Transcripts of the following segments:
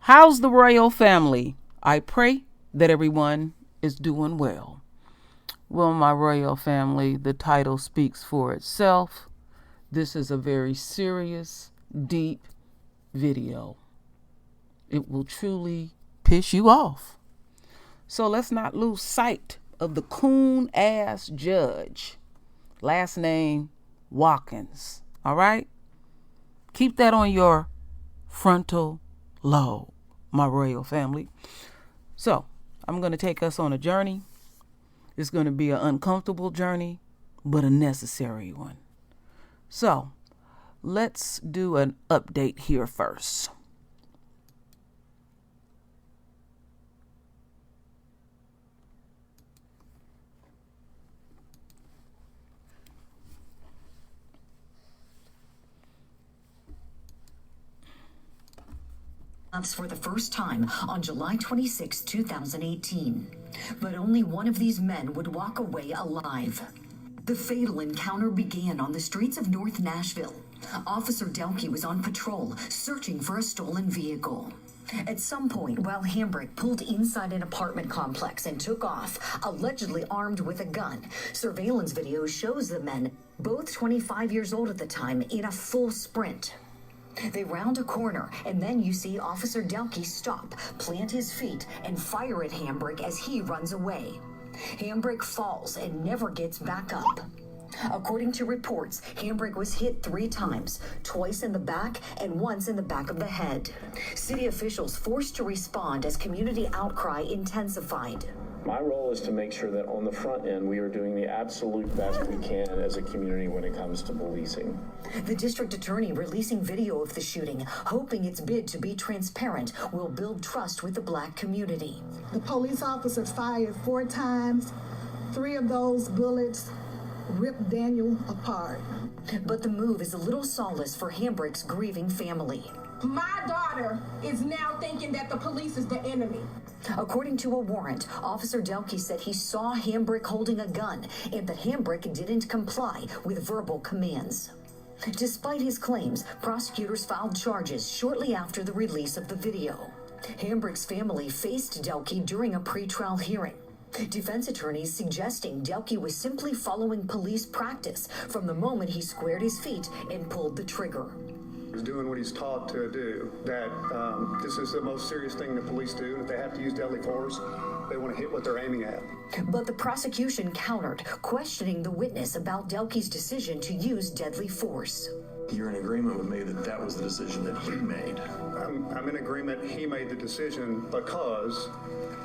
How's the royal family? I pray that everyone is doing well. Well, my royal family, the title speaks for itself. This is a very serious, deep video. It will truly piss you off. So let's not lose sight of the coon-ass judge. Last name, Watkins. All right? Keep that on your frontal lobe, my royal family. So, I'm going to take us on a journey. It's going to be an uncomfortable journey, but a necessary one. So, let's do an update here first. For the first time on July 26, 2018. But only one of these men would walk away alive. The fatal encounter began on the streets of North Nashville. Officer Delkey was on patrol, searching for a stolen vehicle. At some point, while Hambrick pulled inside an apartment complex and took off, allegedly armed with a gun, surveillance video shows the men, both 25 years old at the time, in a full sprint. They round a corner, and then you see Officer Delkey stop, plant his feet, and fire at Hambrick as he runs away. Hambrick falls and never gets back up. According to reports, Hambrick was hit 3 times, twice in the back and once in the back of the head. City officials forced to respond as community outcry intensified. My role is to make sure that on the front end, we are doing the absolute best we can as a community when it comes to policing. The district attorney releasing video of the shooting, hoping its bid to be transparent will build trust with the Black community. The police officer fired 4 times. 3 of those bullets ripped Daniel apart. But the move is a little solace for Hambrick's grieving family. My daughter is now thinking that the police is the enemy. According to a warrant, Officer Delkey said he saw Hambrick holding a gun and that Hambrick didn't comply with verbal commands. Despite his claims, prosecutors filed charges shortly after the release of the video. Hambrick's family faced Delkey during a pretrial hearing. Defense attorneys suggesting Delkey was simply following police practice from the moment he squared his feet and pulled the trigger. He's doing what he's taught to do, that this is the most serious thing the police do. If they have to use deadly force, they want to hit what they're aiming at. But the prosecution countered, questioning the witness about Delkey's decision to use deadly force. You're in agreement with me that that was the decision that he made? I'm in agreement he made the decision because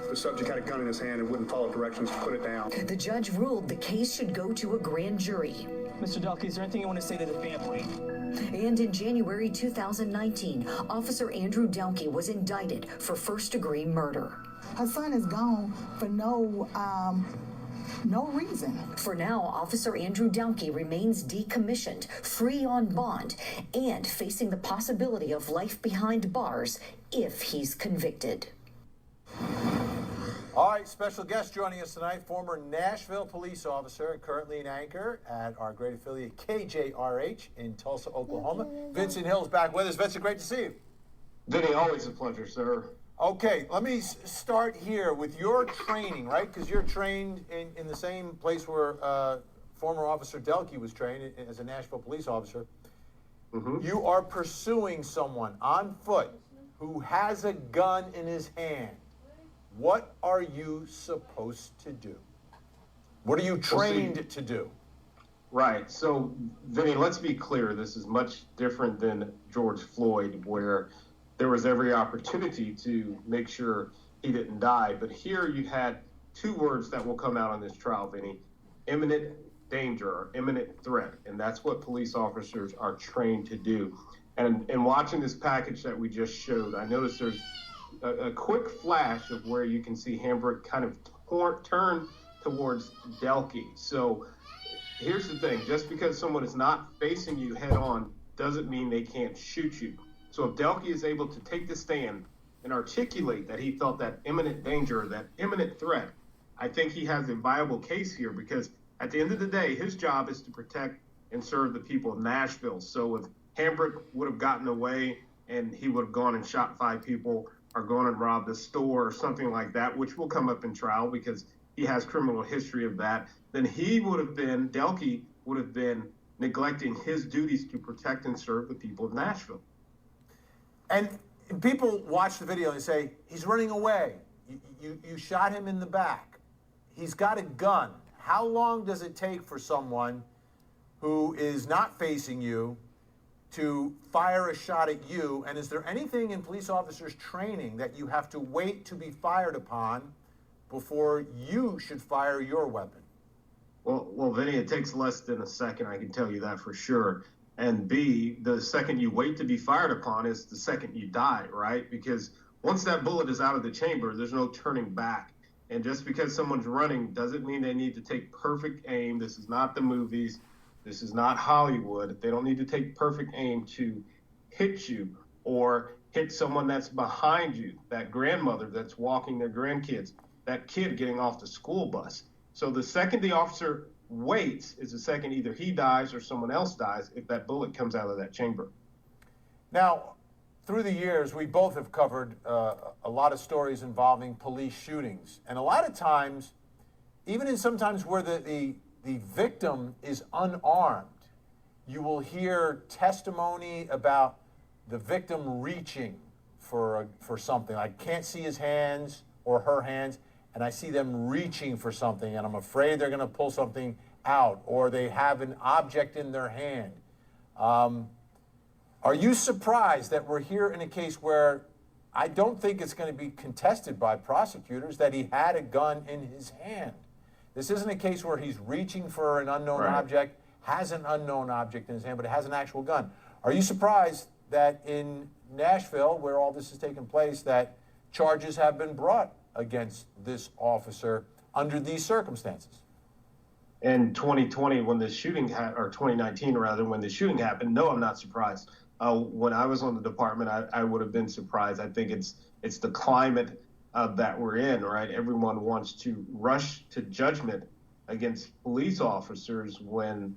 the subject had a gun in his hand and wouldn't follow directions to put it down. The judge ruled the case should go to a grand jury. Mr. Delkey, is there anything you want to say to the family? And in January 2019, Officer Andrew Delkey was indicted for first-degree murder. Her son is gone for no reason. For now, Officer Andrew Delkey remains decommissioned, free on bond, and facing the possibility of life behind bars if he's convicted. All right, special guest joining us tonight, former Nashville police officer, currently an anchor at our great affiliate KJRH in Tulsa, Oklahoma. Vincent Hill's back with us. Vincent, great to see you. Vinny, always a pleasure, sir. Okay, let me start here with your training, right? Because you're trained in the same place where former Officer Delkey was trained as a Nashville police officer. Mm-hmm. You are pursuing someone on foot who has a gun in his hand. What are you supposed to do? What are you trained to do? Right. So, Vinny, let's be clear. This is much different than George Floyd, where there was every opportunity to make sure he didn't die. But here you had 2 words that will come out on this trial, Vinny: imminent danger or imminent threat. And that's what police officers are trained to do. And in watching this package that we just showed, I noticed there's a quick flash of where you can see Hambrick kind of turn towards Delkey. So here's the thing. Just because someone is not facing you head on doesn't mean they can't shoot you. So if Delkey is able to take the stand and articulate that he felt that imminent danger, that imminent threat, I think he has a viable case here, because at the end of the day, his job is to protect and serve the people of Nashville. So if Hambrick would have gotten away and he would have gone and shot 5 people, are going and robbed a store or something like that, which will come up in trial because he has criminal history of that, then Delkey would have been neglecting his duties to protect and serve the people of Nashville. And people watch the video and say, he's running away. You shot him in the back. He's got a gun. How long does it take for someone who is not facing you to fire a shot at you? And is there anything in police officers' training that you have to wait to be fired upon before you should fire your weapon? Well, Vinny, it takes less than a second, I can tell you that for sure. And B, the second you wait to be fired upon is the second you die, right? Because once that bullet is out of the chamber, there's no turning back. And just because someone's running doesn't mean they need to take perfect aim. This is not the movies. This is not Hollywood. They don't need to take perfect aim to hit you or hit someone that's behind you, that grandmother that's walking their grandkids, that kid getting off the school bus. So the second the officer waits is the second either he dies or someone else dies if that bullet comes out of that chamber. Now, through the years, we both have covered a lot of stories involving police shootings. And a lot of times, even in sometimes where the victim is unarmed, you will hear testimony about the victim reaching for something. I can't see his hands or her hands, and I see them reaching for something, and I'm afraid they're going to pull something out, or they have an object in their hand. Are you surprised that we're here in a case where I don't think it's going to be contested by prosecutors that he had a gun in his hand? This isn't a case where he's reaching for an unknown object, has an unknown object in his hand, but it has an actual gun. Are you surprised that in Nashville, where all this has taken place, that charges have been brought against this officer under these circumstances? In 2020, when the shooting or 2019 rather, when the shooting happened, no, I'm not surprised. When I was on the department, I would have been surprised. I think it's the climate that we're in, right? Everyone wants to rush to judgment against police officers when,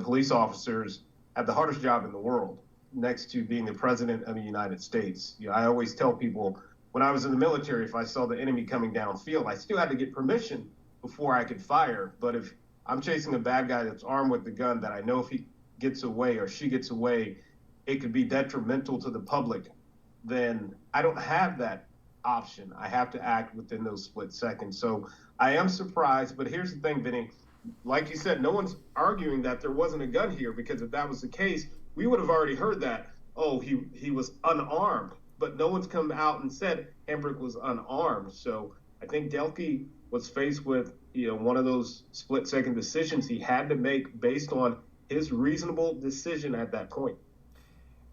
police officers have the hardest job in the world next to being the president of the United States. I always tell people, when I was in the military, if I saw the enemy coming downfield, I still had to get permission before I could fire. But if I'm chasing a bad guy that's armed with the gun that I know if he gets away or she gets away, it could be detrimental to the public, then I don't have that option. I have to act within those split seconds. So I am surprised, but here's the thing, Vinny. Like you said, no one's arguing that there wasn't a gun here, because if that was the case, we would have already heard that, he was unarmed. But no one's come out and said Hambrick was unarmed. So I think Delkey was faced with, one of those split-second decisions he had to make based on his reasonable decision at that point.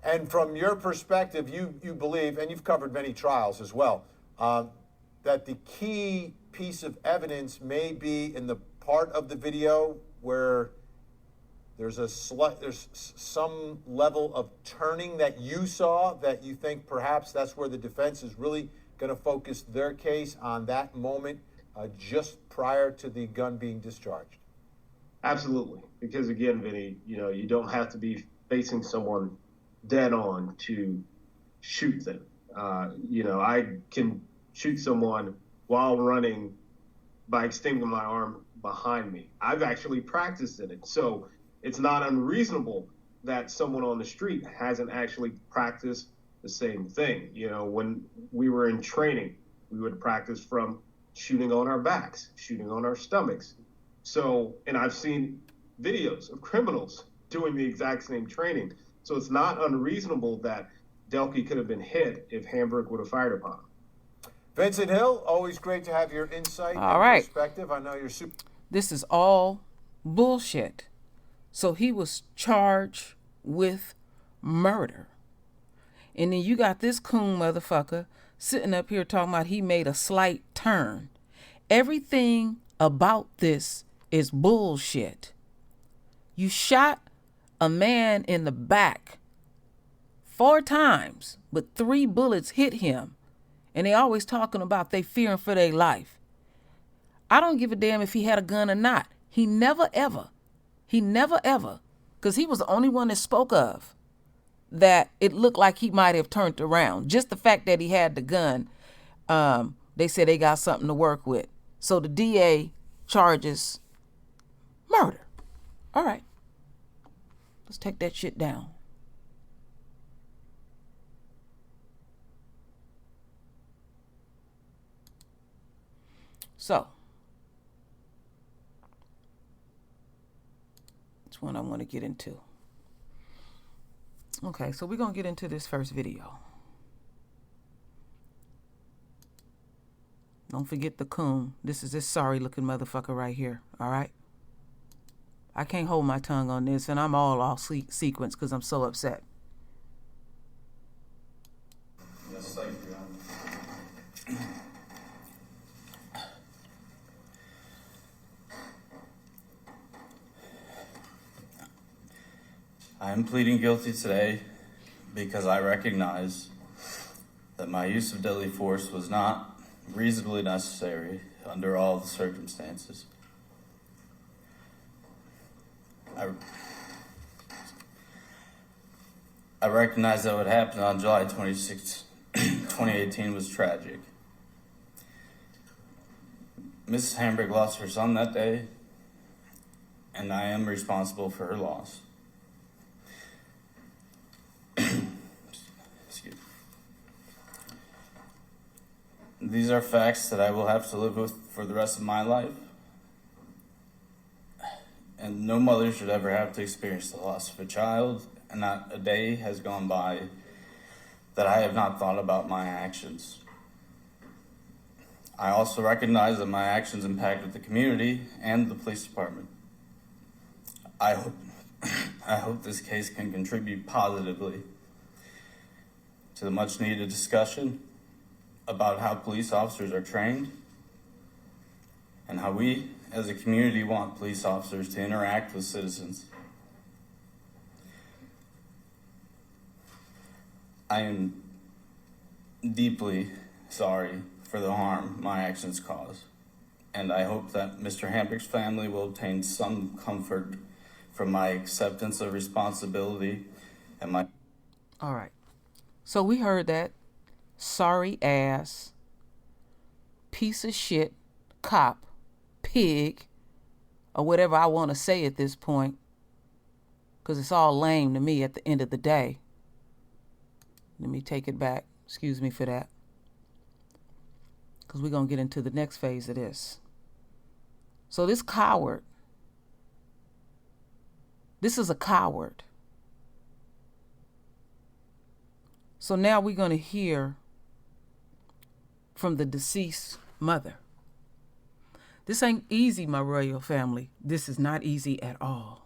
And from your perspective, you believe, and you've covered many trials as well, that the key piece of evidence may be in the part of the video where there's some level of turning that you saw, that you think perhaps that's where the defense is really going to focus their case on that moment just prior to the gun being discharged. Absolutely. Because again, Vinny, you don't have to be facing someone dead on to shoot them. I can shoot someone while running by extending my arm behind me. I've actually practiced in it. So it's not unreasonable that someone on the street hasn't actually practiced the same thing. When we were in training, we would practice from shooting on our backs, shooting on our stomachs. So, and I've seen videos of criminals doing the exact same training. So it's not unreasonable that Delkey could have been hit if Hambrick would have fired upon him. Vincent Hill, always great to have your insight and perspective. I know you're super. This is all bullshit. So he was charged with murder. And then you got this coon motherfucker sitting up here talking about he made a slight turn. Everything about this is bullshit. You shot a man in the back 4 times, but 3 bullets hit him. And they always talking about they fearing for their life. I don't give a damn if he had a gun or not. He never ever, because he was the only one that spoke of that it looked like he might have turned around. Just the fact that he had the gun, they said they got something to work with. So the DA charges murder. All right. Let's take that shit down. So, that's one I want to get into. Okay, so we're going to get into this first video. Don't forget the coon. This is this sorry looking motherfucker right here, all right? I can't hold my tongue on this, and I'm all off sequence because I'm so upset. Yes, thank you. I am pleading guilty today because I recognize that my use of deadly force was not reasonably necessary under all the circumstances. I recognize that what happened on July 26, 2018 was tragic. Mrs. Hambrick lost her son that day, and I am responsible for her loss. Excuse me. These are facts that I will have to live with for the rest of my life. And no mother should ever have to experience the loss of a child, and not a day has gone by that I have not thought about my actions. I also recognize that my actions impacted the community and the police department. I hope this case can contribute positively to the much needed discussion about how police officers are trained and how we as a community want police officers to interact with citizens. I am deeply sorry for the harm my actions cause, and I hope that Mr. Hambrick's family will obtain some comfort from my acceptance of responsibility and my... All right. So we heard that sorry ass, piece of shit, cop, pig, or whatever I want to say at this point, because it's all lame to me at the end of the day. Let me take it back. Excuse me for that. Because we're going to get into the next phase of this. So this coward, this is a coward. So now we're going to hear from the deceased mother. This ain't easy, my royal family. This is not easy at all.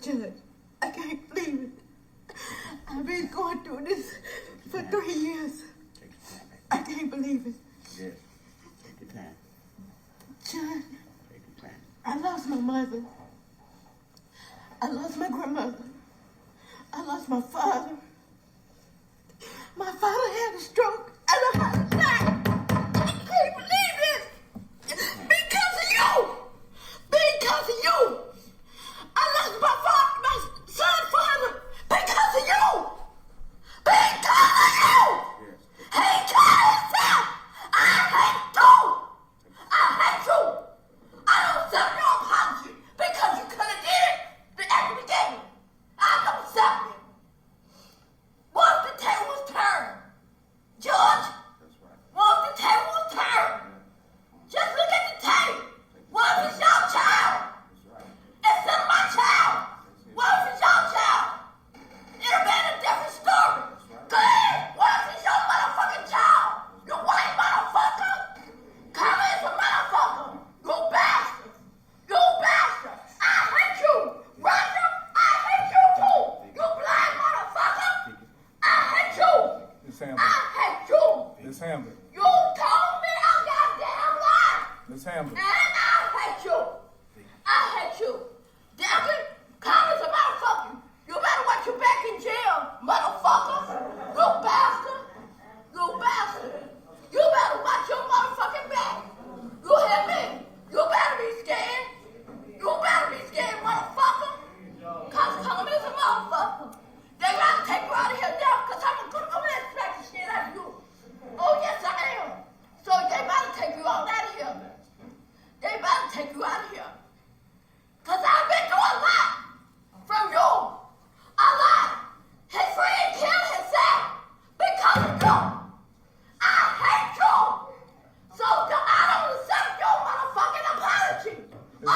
Judge, I can't believe it. I've been going through this for 3 years. I can't believe it. Yes. Take your time. Judge, Take your time. I lost my mother. I lost my grandmother. I lost my father. My father had a stroke and a heart attack. I can't believe it. Because of you. Because of you. I lost my son's father because of you! Because of you! He killed himself! I hate you! I hate you! I don't accept your apology because you could have did it at the beginning. I don't accept it. Once the tables turn, Judge,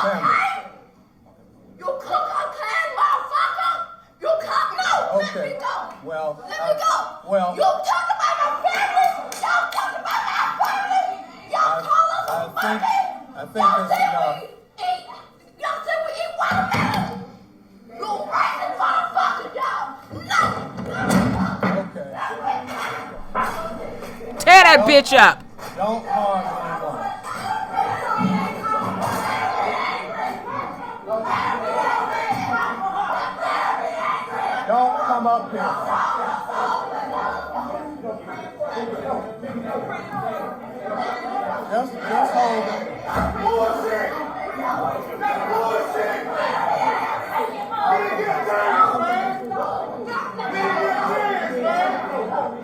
family. You cook a can, motherfucker! You cook, no! Okay. Let me go! Well, Let me go! well, You talk about my family! Y'all talk about my family! Y'all call us I think that's enough. Y'all say we eat watermelon! You racist motherfucker, y'all! No! Okay. Tear that bitch up. Don't harm anyone. Don't come up here. Just hold it. Bullshit! That's bullshit! We didn't get a chance, man!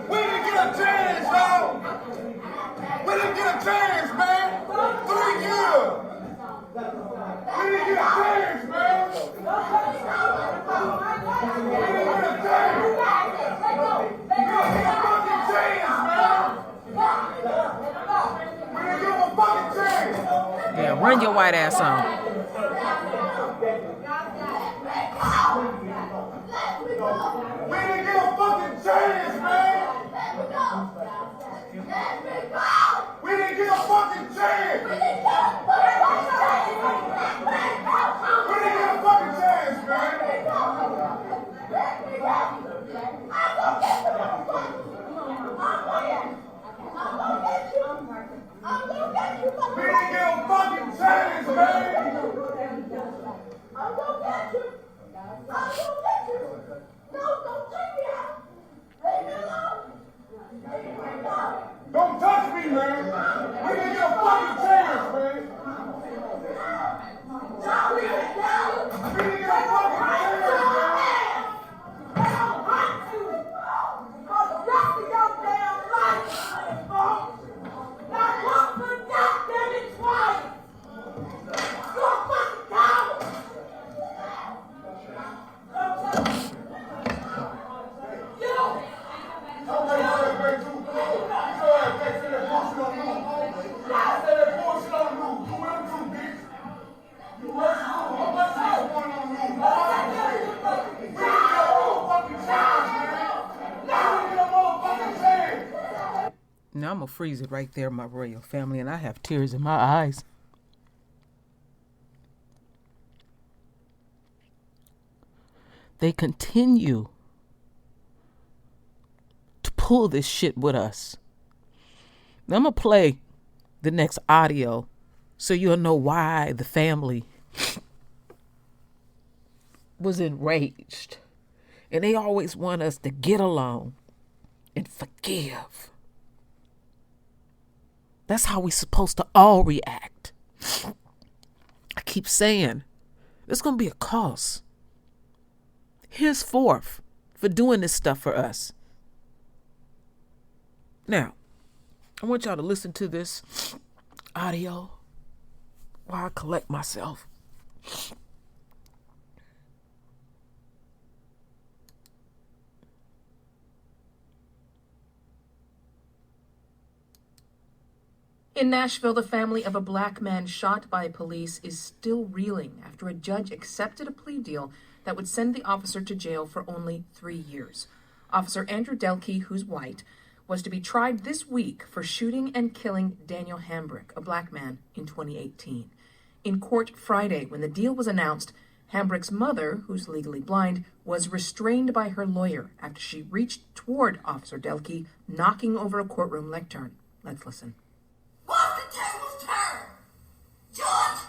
We didn't get a chance, man! We didn't get a chance, man! 3 years! We didn't get a chance, man! We didn't get a chance! We didn't get a fucking chance, man! We didn't give a fucking chance! Yeah, run your white ass on. We didn't get a fucking chance, man! We didn't get a fucking chance! We didn't get a fucking chance, man! We didn't get a fucking chance, man! I'm gonna get you! I'm gonna get you! No, don't take me out! Leave me alone! Don't touch me, man! We didn't get a fucking chance, man! We didn't get a fucking chance, man! I'll hunt you for the rest of your damn life, folks! Now look for goddamn it twice! You're a fucking coward! Now I'm going to freeze it right there, my royal family, and I have tears in my eyes. They continue to pull this shit with us. Now I'm going to play the next audio so you'll know why the family was enraged. And they always want us to get along and forgive. That's how we're supposed to all react. I keep saying, there's going to be a cost henceforth for doing this stuff for us. Now, I want y'all to listen to this audio while I collect myself. In Nashville, the family of a black man shot by police is still reeling after a judge accepted a plea deal that would send the officer to jail for only 3 years. Officer Andrew Delkey, who's white, was to be tried this week for shooting and killing Daniel Hambrick, a black man, in 2018. In court Friday, when the deal was announced, Hambrick's mother, who's legally blind, was restrained by her lawyer after she reached toward Officer Delkey, knocking over a courtroom lectern. Let's listen. Won't the tables turn? George,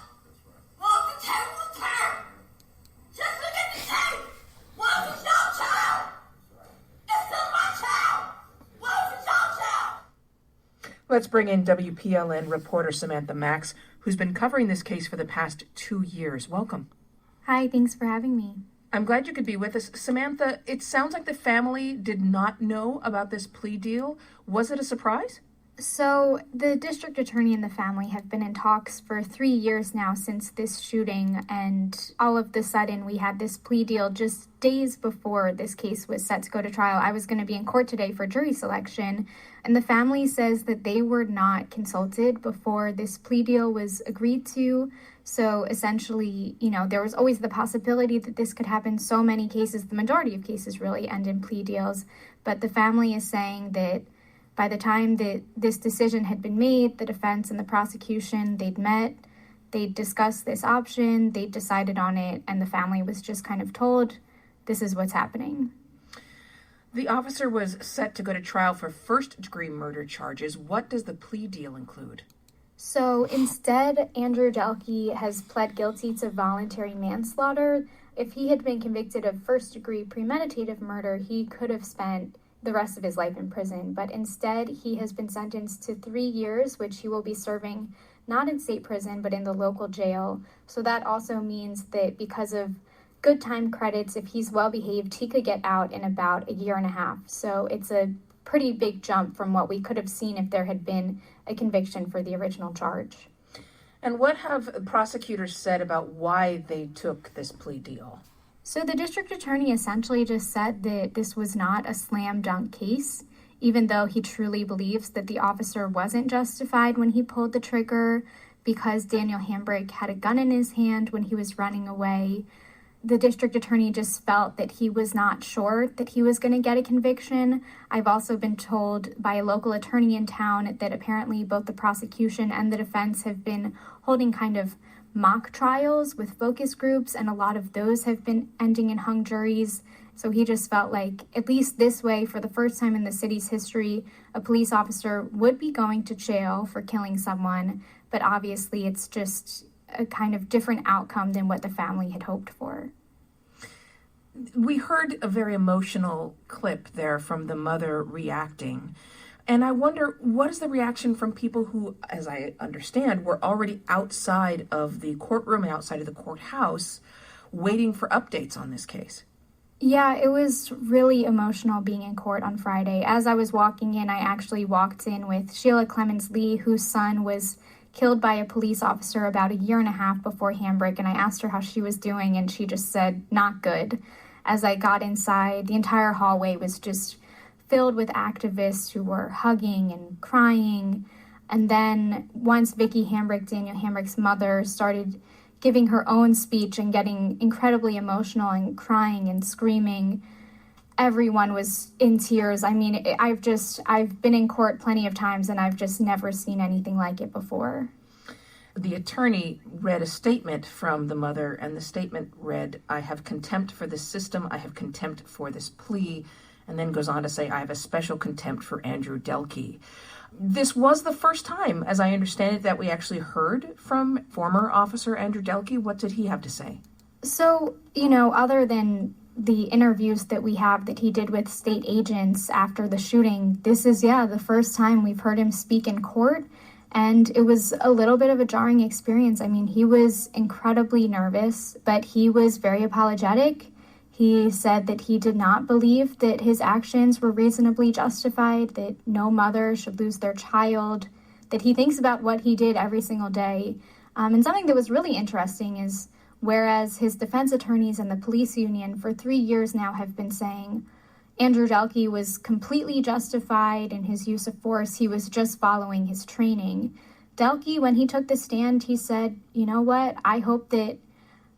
won't the tables turn? Just look at the tape. Won't it your child? It's still my child. Won't it your child? Let's bring in WPLN reporter Samantha Max, who's been covering this case for the past 2 years. Welcome. Hi, thanks for having me. I'm glad you could be with us. Samantha, it sounds like the family did not know about this plea deal. Was it a surprise? So, the district attorney and the family have been in talks for 3 years now since this shooting, and all of the sudden we had this plea deal just days before this case was set to go to trial. I was going to be in court today for jury selection, and the family says that they were not consulted before this plea deal was agreed to. So essentially, there was always the possibility that this could happen. So many cases, the majority of cases really end in plea deals. But the family is saying that by the time that this decision had been made, the defense and the prosecution, they'd met, they'd discussed this option, they'd decided on it, and the family was just kind of told, this is what's happening. The officer was set to go to trial for first-degree murder charges. What does the plea deal include? So instead, Andrew Delkey has pled guilty to voluntary manslaughter. If he had been convicted of first-degree premeditative murder, he could have spent the rest of his life in prison. But instead, he has been sentenced to 3 years, which he will be serving not in state prison, but in the local jail. So that also means that because of good time credits, if he's well behaved, he could get out in about a year and a half. So it's a pretty big jump from what we could have seen if there had been a conviction for the original charge. And what have prosecutors said about why they took this plea deal? So the district attorney essentially just said that this was not a slam dunk case, even though he truly believes that the officer wasn't justified when he pulled the trigger because Daniel Hambrick had a gun in his hand when he was running away. The district attorney just felt that he was not sure that he was going to get a conviction. I've also been told by a local attorney in town that apparently both the prosecution and the defense have been holding kind of mock trials with focus groups, and a lot of those have been ending in hung juries. So he just felt like, at least this way, for the first time in the city's history, a police officer would be going to jail for killing someone, but obviously it's just a kind of different outcome than what the family had hoped for. We heard a very emotional clip there from the mother reacting. And I wonder, what is the reaction from people who, as I understand, were already outside of the courtroom and outside of the courthouse waiting for updates on this case? Yeah, it was really emotional being in court on Friday. As I was walking in, I actually walked in with Sheila Clemens Lee, whose son was killed by a police officer about a year and a half before Hambrick, and I asked her how she was doing, and she just said, not good. As I got inside, the entire hallway was just filled with activists who were hugging and crying. And then once Vicki Hambrick, Daniel Hambrick's mother, started giving her own speech and getting incredibly emotional and crying and screaming, everyone was in tears. I mean, I've been in court plenty of times, and I've just never seen anything like it before. The attorney read a statement from the mother, and the statement read, "I have contempt for this system, I have contempt for this plea," and then goes on to say, "I have a special contempt for Andrew Delkey." This was the first time, as I understand it, that we actually heard from former officer Andrew Delkey. What did he have to say? So, other than the interviews that we have that he did with state agents after the shooting, this is, the first time we've heard him speak in court. And it was a little bit of a jarring experience. I mean, he was incredibly nervous, but he was very apologetic. He said that he did not believe that his actions were reasonably justified, that no mother should lose their child, that he thinks about what he did every single day. And something that was really interesting is, whereas his defense attorneys and the police union for 3 years now have been saying Andrew Delkey was completely justified in his use of force, he was just following his training. Delkey, when he took the stand, he said, you know what, I hope that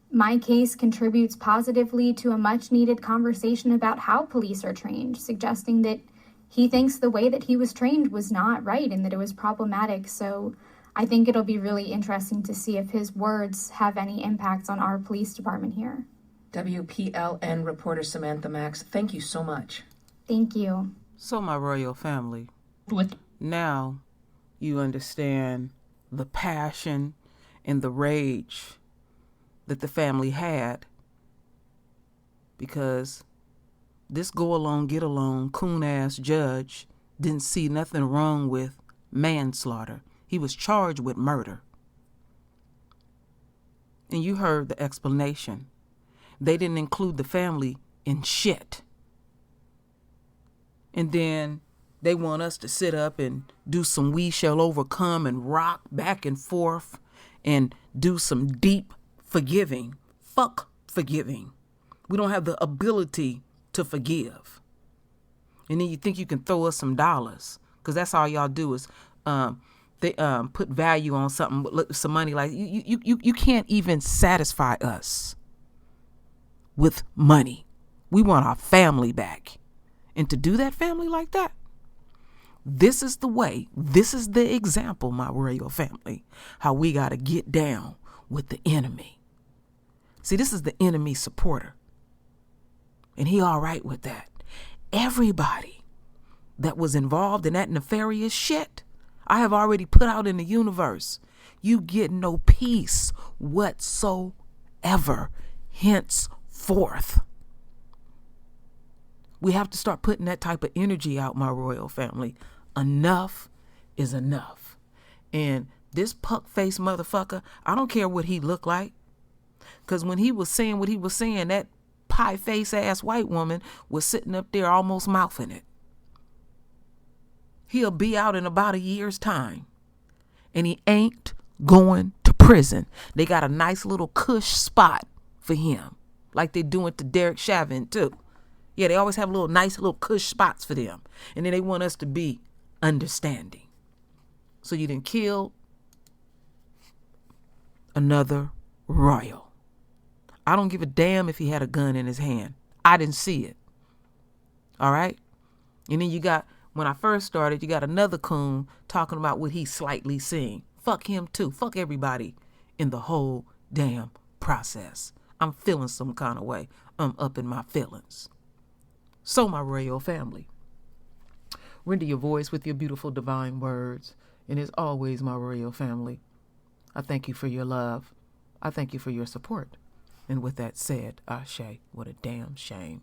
my case contributes positively to a much-needed conversation about how police are trained, suggesting that he thinks the way that he was trained was not right and that it was problematic. So I think it'll be really interesting to see if his words have any impact on our police department here. WPLN reporter Samantha Max, thank you so much. Thank you. So, my royal family, now you understand the passion and the rage that the family had, because this go along, get along, coon-ass judge didn't see nothing wrong with manslaughter. He was charged with murder. And you heard the explanation. They didn't include the family in shit. And then they want us to sit up and do some We Shall Overcome and rock back and forth and do some deep forgiving. Fuck forgiving. We don't have the ability to forgive. And then you think you can throw us some dollars, because that's all y'all do is they put value on something, some money. Like you can't even satisfy us with money. We want our family back. And to do that family like that, this is the way, this is the example, my royal family, how we got to get down with the enemy. See, this is the enemy supporter. And he all right with that. Everybody that was involved in that nefarious shit, I have already put out in the universe. You get no peace whatsoever henceforth. We have to start putting that type of energy out, my royal family. Enough is enough. And this puck-faced motherfucker, I don't care what he looked like. Because when he was saying what he was saying, that pie-face ass white woman was sitting up there almost mouthing it. He'll be out in about a year's time. And he ain't going to prison. They got a nice little cush spot for him. Like they're doing to Derek Chauvin too. Yeah, they always have little nice little cush spots for them. And then they want us to be understanding. So you didn't kill another royal. I don't give a damn if he had a gun in his hand. I didn't see it. All right? And then you got, when I first started, you got another coon talking about what he's slightly seeing. Fuck him too. Fuck everybody in the whole damn process. I'm feeling some kind of way. I'm up in my feelings. So, my royal family, render your voice with your beautiful divine words. And as always, my royal family, I thank you for your love. I thank you for your support. And with that said, Ashe, what a damn shame.